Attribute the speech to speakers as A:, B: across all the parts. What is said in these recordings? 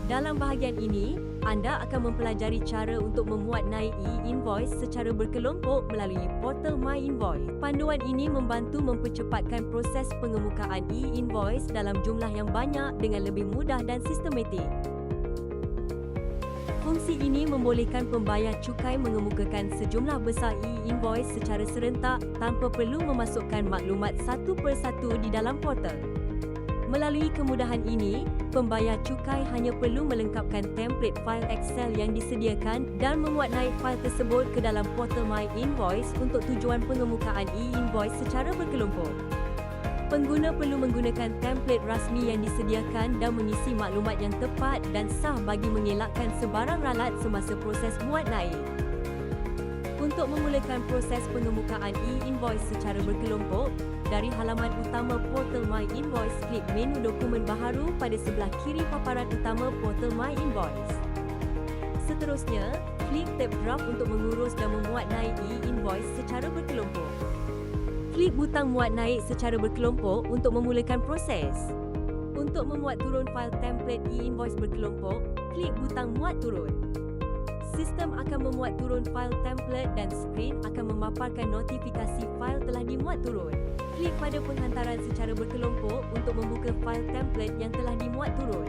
A: Dalam bahagian ini, anda akan mempelajari cara untuk memuat naik e-invoice secara berkelompok melalui portal My Invoice. Panduan ini membantu mempercepatkan proses pengemukaan e-invoice dalam jumlah yang banyak dengan lebih mudah dan sistematik. Fungsi ini membolehkan pembayar cukai mengemukakan sejumlah besar e-invoice secara serentak tanpa perlu memasukkan maklumat satu persatu di dalam portal. Melalui kemudahan ini, pembayar cukai hanya perlu melengkapkan template fail Excel yang disediakan dan memuat naik fail tersebut ke dalam portal My Invoice untuk tujuan pengemukaan e-invoice secara berkelompok. Pengguna perlu menggunakan template rasmi yang disediakan dan mengisi maklumat yang tepat dan sah bagi mengelakkan sebarang ralat semasa proses muat naik. Untuk memulakan proses pengemukaan e-invoice secara berkelompok, dari halaman utama portal My Invoice, klik menu dokumen baharu pada sebelah kiri paparan utama portal My Invoice. Seterusnya, klik tab draft untuk mengurus dan memuat naik e-invoice secara berkelompok. Klik butang muat naik secara berkelompok untuk memulakan proses. Untuk memuat turun fail template e-invoice berkelompok, klik butang muat turun. Sistem akan memuat turun fail template dan skrin akan memaparkan notifikasi fail telah dimuat turun. Klik pada penghantaran secara berkelompok untuk membuka fail template yang telah dimuat turun.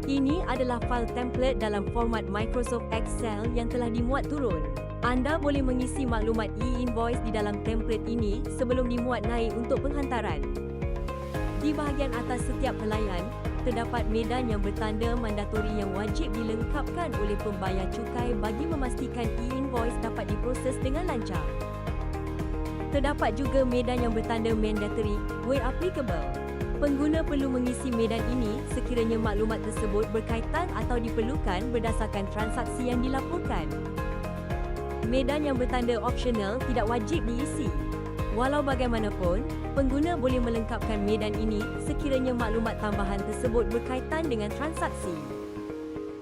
A: Ini adalah fail template dalam format Microsoft Excel yang telah dimuat turun. Anda boleh mengisi maklumat e-invoice di dalam template ini sebelum dimuat naik untuk penghantaran. Di bahagian atas setiap helaian, terdapat medan yang bertanda mandatori yang wajib dilengkapkan oleh pembayar cukai bagi memastikan e-invoice dapat diproses dengan lancar. Terdapat juga medan yang bertanda mandatory where applicable. Pengguna perlu mengisi medan ini sekiranya maklumat tersebut berkaitan atau diperlukan berdasarkan transaksi yang dilaporkan. Medan yang bertanda optional tidak wajib diisi. Walau bagaimanapun, pengguna boleh melengkapkan medan ini sekiranya maklumat tambahan tersebut berkaitan dengan transaksi.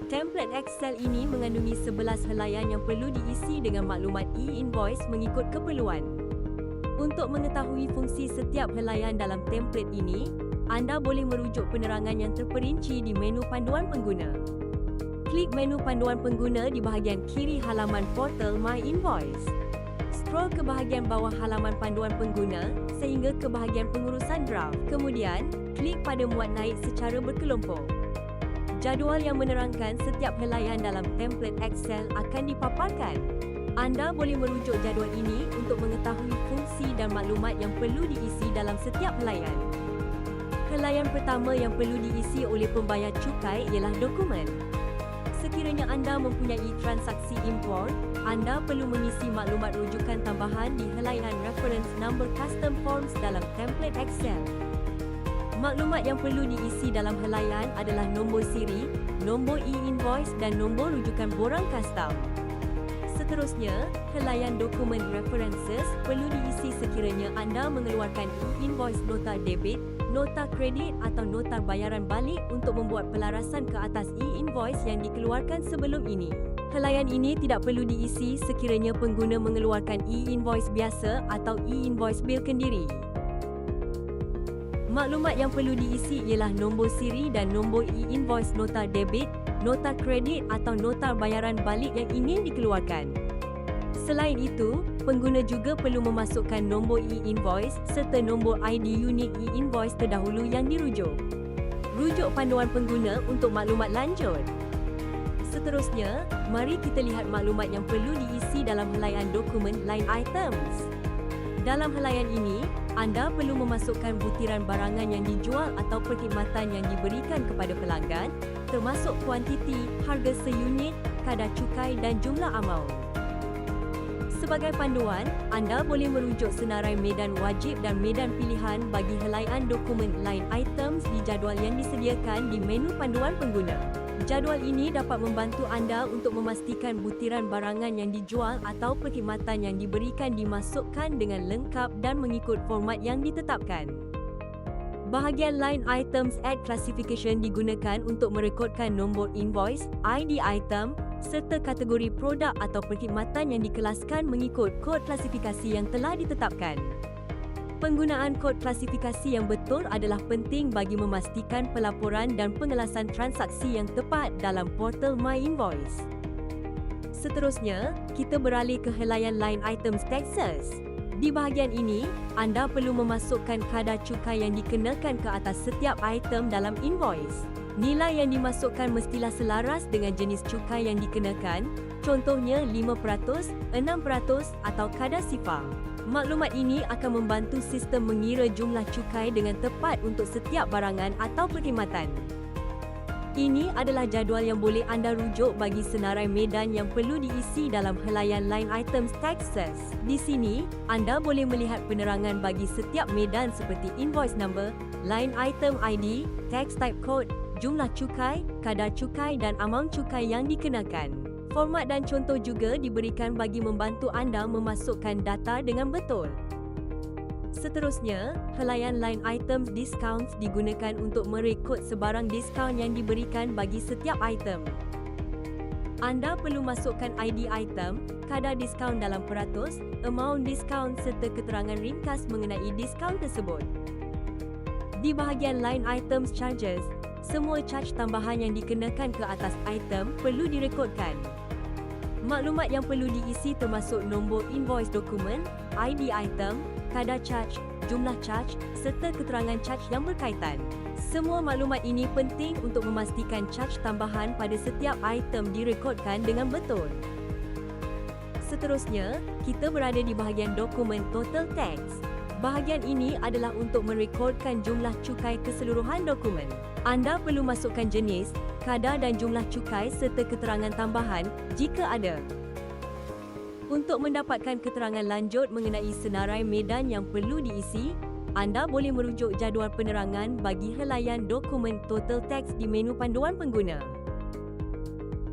A: Template Excel ini mengandungi 11 helaian yang perlu diisi dengan maklumat e-invoice mengikut keperluan. Untuk mengetahui fungsi setiap helaian dalam template ini, anda boleh merujuk penerangan yang terperinci di menu panduan pengguna. Klik menu panduan pengguna di bahagian kiri halaman portal My Invoice. Scroll ke bahagian bawah halaman panduan pengguna sehingga ke bahagian pengurusan draft. Kemudian, klik pada muat naik secara berkelompok. Jadual yang menerangkan setiap helaian dalam template Excel akan dipaparkan. Anda boleh merujuk jadual ini untuk mengetahui fungsi dan maklumat yang perlu diisi dalam setiap helaian. Helaian pertama yang perlu diisi oleh pembayar cukai ialah dokumen. Sekiranya anda mempunyai transaksi import, anda perlu mengisi maklumat rujukan tambahan di helaian reference number custom forms dalam template Excel. Maklumat yang perlu diisi dalam helaian adalah nombor siri, nombor e-invoice dan nombor rujukan borang custom. Seterusnya, helaian dokumen references perlu diisi sekiranya anda mengeluarkan e-invoice nota debit, nota kredit atau nota bayaran balik untuk membuat pelarasan ke atas e-invoice yang dikeluarkan sebelum ini. Helaian ini tidak perlu diisi sekiranya pengguna mengeluarkan e-invoice biasa atau e-invoice bil kendiri. Maklumat yang perlu diisi ialah nombor siri dan nombor e-invoice nota debit, nota kredit atau nota bayaran balik yang ingin dikeluarkan. Selain itu, pengguna juga perlu memasukkan nombor e-invoice serta nombor ID unit e-invoice terdahulu yang dirujuk. Rujuk panduan pengguna untuk maklumat lanjut. Seterusnya, mari kita lihat maklumat yang perlu diisi dalam helaian dokumen line items. Dalam helaian ini, anda perlu memasukkan butiran barangan yang dijual atau perkhidmatan yang diberikan kepada pelanggan, termasuk kuantiti, harga seunit, kadar cukai dan jumlah amaun. Sebagai panduan, anda boleh merujuk senarai medan wajib dan medan pilihan bagi helaian dokumen line items di jadual yang disediakan di menu panduan pengguna. Jadual ini dapat membantu anda untuk memastikan butiran barangan yang dijual atau perkhidmatan yang diberikan dimasukkan dengan lengkap dan mengikut format yang ditetapkan. Bahagian line items add classification digunakan untuk merekodkan nombor invoice, ID item, serta kategori produk atau perkhidmatan yang dikelaskan mengikut kod klasifikasi yang telah ditetapkan. Penggunaan kod klasifikasi yang betul adalah penting bagi memastikan pelaporan dan pengelasan transaksi yang tepat dalam portal My Invoice. Seterusnya, kita beralih ke helaian line items taxes. Di bahagian ini, anda perlu memasukkan kadar cukai yang dikenakan ke atas setiap item dalam invoice. Nilai yang dimasukkan mestilah selaras dengan jenis cukai yang dikenakan, contohnya 5%, 6% atau kadar sifar. Maklumat ini akan membantu sistem mengira jumlah cukai dengan tepat untuk setiap barangan atau perkhidmatan. Ini adalah jadual yang boleh anda rujuk bagi senarai medan yang perlu diisi dalam helaian line items taxes. Di sini, anda boleh melihat penerangan bagi setiap medan seperti invoice number, line item ID, tax type code, jumlah cukai, kadar cukai dan amount cukai yang dikenakan. Format dan contoh juga diberikan bagi membantu anda memasukkan data dengan betul. Seterusnya, helaian line items discounts digunakan untuk merekod sebarang diskaun yang diberikan bagi setiap item. Anda perlu masukkan ID item, kadar diskaun dalam peratus, amount diskaun serta keterangan ringkas mengenai diskaun tersebut. Di bahagian line items charges, semua charge tambahan yang dikenakan ke atas item perlu direkodkan. Maklumat yang perlu diisi termasuk nombor invoice dokumen, ID item, kadar charge, jumlah charge serta keterangan charge yang berkaitan. Semua maklumat ini penting untuk memastikan charge tambahan pada setiap item direkodkan dengan betul. Seterusnya, kita berada di bahagian dokumen total tax. Bahagian ini adalah untuk merekodkan jumlah cukai keseluruhan dokumen. Anda perlu masukkan jenis, kadar dan jumlah cukai serta keterangan tambahan jika ada. Untuk mendapatkan keterangan lanjut mengenai senarai medan yang perlu diisi, anda boleh merujuk jadual penerangan bagi helaian dokumen total tax di menu panduan pengguna.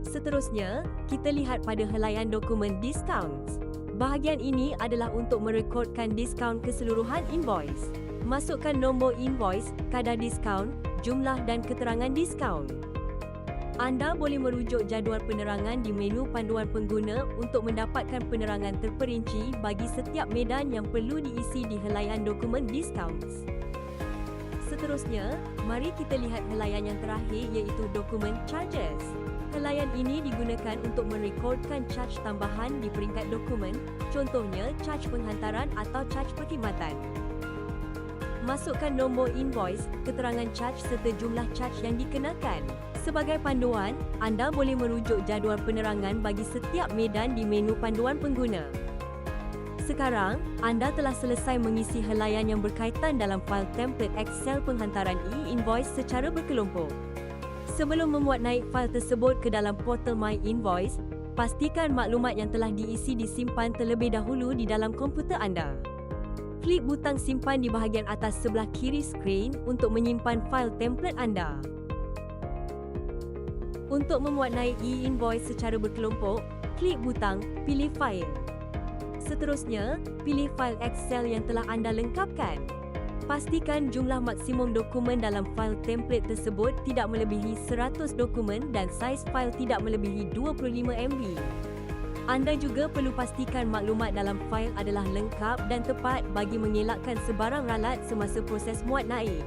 A: Seterusnya, kita lihat pada helaian dokumen discounts. Bahagian ini adalah untuk merekodkan diskaun keseluruhan invoice. Masukkan nombor invoice, kadar diskaun, jumlah dan keterangan diskaun. Anda boleh merujuk jadual penerangan di menu panduan pengguna untuk mendapatkan penerangan terperinci bagi setiap medan yang perlu diisi di helaian dokumen discounts. Seterusnya, mari kita lihat helaian yang terakhir iaitu dokumen charges. Helaian ini digunakan untuk merekodkan charge tambahan di peringkat dokumen, contohnya charge penghantaran atau charge perkhidmatan. Masukkan nombor invoice, keterangan charge serta jumlah charge yang dikenakan. Sebagai panduan, anda boleh merujuk jadual penerangan bagi setiap medan di menu panduan pengguna. Sekarang, anda telah selesai mengisi helaian yang berkaitan dalam fail template Excel penghantaran e-invoice secara berkelompok. Sebelum memuat naik fail tersebut ke dalam portal My Invoice, pastikan maklumat yang telah diisi disimpan terlebih dahulu di dalam komputer anda. Klik butang simpan di bahagian atas sebelah kiri skrin untuk menyimpan fail template anda. Untuk memuat naik e-invoice secara berkelompok, klik butang Pilih Fail. Seterusnya, pilih fail Excel yang telah anda lengkapkan. Pastikan jumlah maksimum dokumen dalam fail template tersebut tidak melebihi 100 dokumen dan saiz fail tidak melebihi 25 MB. Anda juga perlu pastikan maklumat dalam fail adalah lengkap dan tepat bagi mengelakkan sebarang ralat semasa proses muat naik.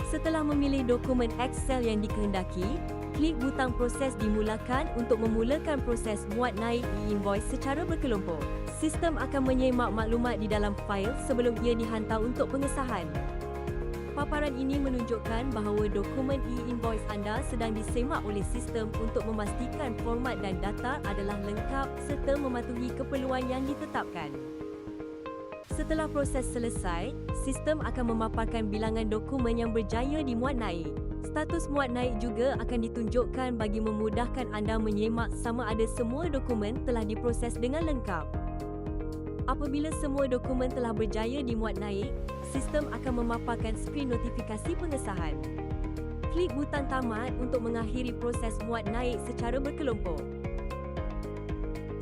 A: Setelah memilih dokumen Excel yang dikehendaki, klik butang proses dimulakan untuk memulakan proses muat naik e-invoice secara berkelompok. Sistem akan menyemak maklumat di dalam fail sebelum ia dihantar untuk pengesahan. Paparan ini menunjukkan bahawa dokumen e-invoice anda sedang disemak oleh sistem untuk memastikan format dan data adalah lengkap serta mematuhi keperluan yang ditetapkan. Setelah proses selesai, sistem akan memaparkan bilangan dokumen yang berjaya dimuat naik. Status muat naik juga akan ditunjukkan bagi memudahkan anda menyemak sama ada semua dokumen telah diproses dengan lengkap. Apabila semua dokumen telah berjaya dimuat naik, sistem akan memaparkan skrin notifikasi pengesahan. Klik butang tamat untuk mengakhiri proses muat naik secara berkelompok.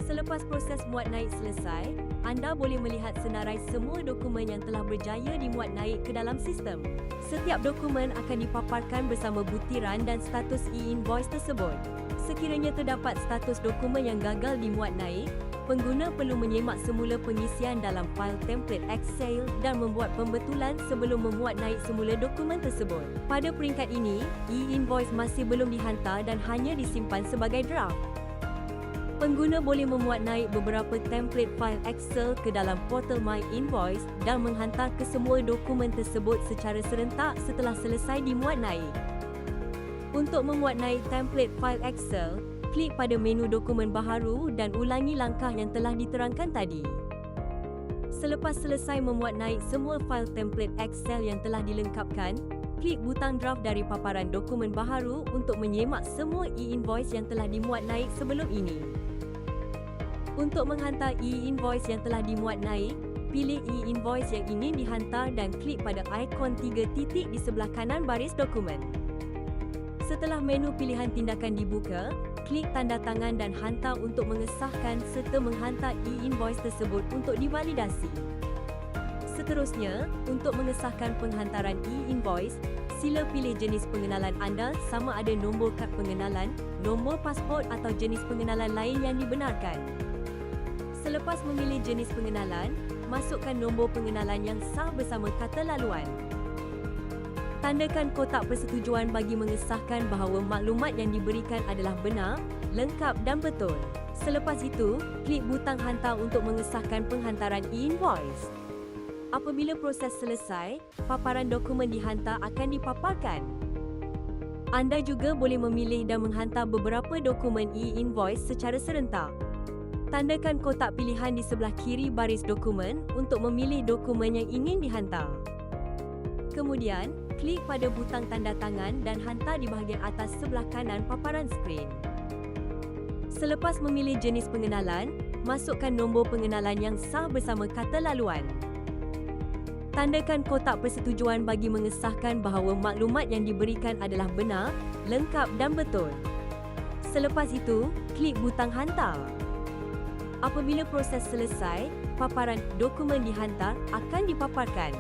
A: Selepas proses muat naik selesai, anda boleh melihat senarai semua dokumen yang telah berjaya dimuat naik ke dalam sistem. Setiap dokumen akan dipaparkan bersama butiran dan status e-invoice tersebut. Sekiranya terdapat status dokumen yang gagal dimuat naik, Pengguna perlu menyemak semula pengisian dalam fail template Excel dan membuat pembetulan sebelum memuat naik semula dokumen tersebut. Pada peringkat ini, e-invoice masih belum dihantar dan hanya disimpan sebagai draft. Pengguna boleh memuat naik beberapa template fail Excel ke dalam portal My Invoice dan menghantar kesemua dokumen tersebut secara serentak setelah selesai dimuat naik. Untuk memuat naik template fail Excel, klik pada menu dokumen baharu dan ulangi langkah yang telah diterangkan tadi. Selepas selesai memuat naik semua fail template Excel yang telah dilengkapkan, klik butang draft dari paparan dokumen baharu untuk menyemak semua e-invoice yang telah dimuat naik sebelum ini. Untuk menghantar e-invoice yang telah dimuat naik, pilih e-invoice yang ingin dihantar dan klik pada ikon 3 titik di sebelah kanan baris dokumen. Setelah menu pilihan tindakan dibuka, klik tanda tangan dan hantar untuk mengesahkan serta menghantar e-invoice tersebut untuk divalidasi. Seterusnya, untuk mengesahkan penghantaran e-invoice, sila pilih jenis pengenalan anda sama ada nombor kad pengenalan, nombor pasport atau jenis pengenalan lain yang dibenarkan. Selepas memilih jenis pengenalan, masukkan nombor pengenalan yang sah bersama kata laluan. Tandakan kotak persetujuan bagi mengesahkan bahawa maklumat yang diberikan adalah benar, lengkap dan betul. Selepas itu, klik butang hantar untuk mengesahkan penghantaran e-invoice. Apabila proses selesai, paparan dokumen dihantar akan dipaparkan. Anda juga boleh memilih dan menghantar beberapa dokumen e-invoice secara serentak. Tandakan kotak pilihan di sebelah kiri baris dokumen untuk memilih dokumen yang ingin dihantar. Kemudian, klik pada butang tanda tangan dan hantar di bahagian atas sebelah kanan paparan skrin. Selepas memilih jenis pengenalan, masukkan nombor pengenalan yang sah bersama kata laluan. Tandakan kotak persetujuan bagi mengesahkan bahawa maklumat yang diberikan adalah benar, lengkap dan betul. Selepas itu, klik butang hantar. Apabila proses selesai, paparan dokumen dihantar akan dipaparkan.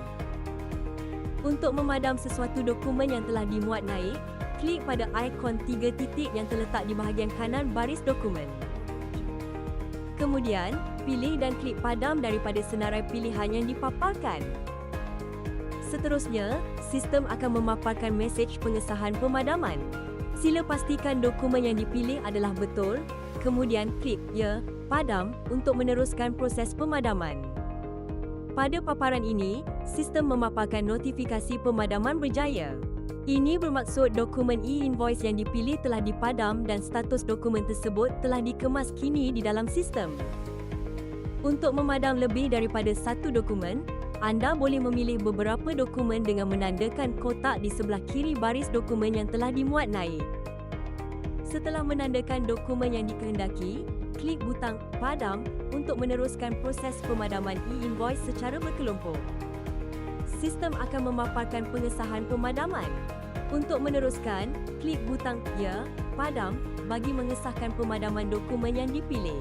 A: Untuk memadam sesuatu dokumen yang telah dimuat naik, klik pada ikon 3 titik yang terletak di bahagian kanan baris dokumen. Kemudian, pilih dan klik padam daripada senarai pilihan yang dipaparkan. Seterusnya, sistem akan memaparkan mesej pengesahan pemadaman. Sila pastikan dokumen yang dipilih adalah betul, kemudian klik Ya, Padam untuk meneruskan proses pemadaman. Pada paparan ini, sistem memaparkan notifikasi pemadaman berjaya. Ini bermaksud dokumen e-invoice yang dipilih telah dipadam dan status dokumen tersebut telah dikemas kini di dalam sistem. Untuk memadam lebih daripada satu dokumen, anda boleh memilih beberapa dokumen dengan menandakan kotak di sebelah kiri baris dokumen yang telah dimuat naik. Setelah menandakan dokumen yang dikehendaki, klik butang Padam untuk meneruskan proses pemadaman e-invoice secara berkelompok. Sistem akan memaparkan pengesahan pemadaman. Untuk meneruskan, klik butang Ya, Padam bagi mengesahkan pemadaman dokumen yang dipilih.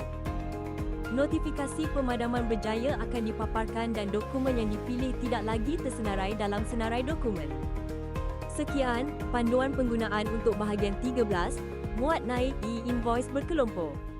A: Notifikasi pemadaman berjaya akan dipaparkan dan dokumen yang dipilih tidak lagi tersenarai dalam senarai dokumen. Sekian, panduan penggunaan untuk bahagian 13, muat naik e-invoice berkelompok.